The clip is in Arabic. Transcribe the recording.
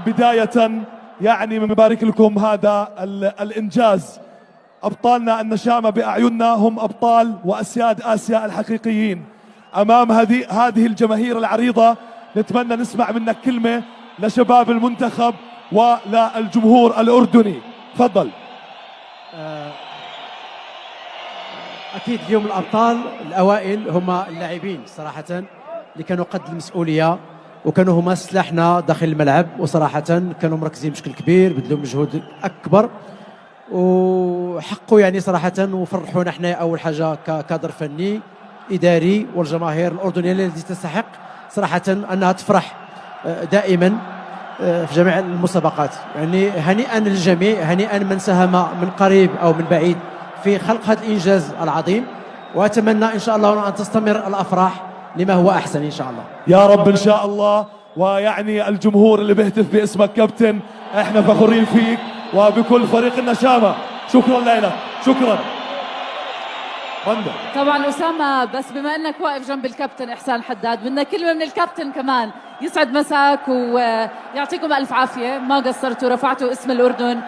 بداية يعني بنبارك لكم هذا الإنجاز. أبطالنا النشامة بأعيننا هم أبطال وأسياد آسيا الحقيقيين. أمام هذه الجماهير العريضة نتمنى نسمع منك كلمة لشباب المنتخب وللجمهور الأردني. تفضل. أكيد اليوم الأبطال الأوائل هم اللاعبين صراحة اللي كانوا قد المسؤولية، وكانوا هما سلاحنا داخل الملعب، وصراحة كانوا مركزين بشكل كبير، بذلوا مجهود أكبر وحقوا يعني صراحة وفرحونا احنا أول حاجة ككادر فني إداري، والجماهير الأردنية التي تستحق صراحة أنها تفرح دائما في جميع المسابقات. يعني هنيئا للجميع، هنيئا من ساهم من قريب أو من بعيد في خلق هذا الإنجاز العظيم، وأتمنى إن شاء الله أن تستمر الأفراح لما هو أحسن إن شاء الله. يا رب إن شاء الله. ويعني الجمهور اللي بيهتف باسمك كابتن، احنا فخورين فيك وبكل فريق النشامة. شكرا لك، شكرا. طبعا أسامة، بس بما أنك واقف جنب الكابتن إحسان حداد، بدنا كلمة من الكابتن كمان. يسعد مساك ويعطيكم ألف عافية، ما قصرتوا، رفعتوا اسم الأردن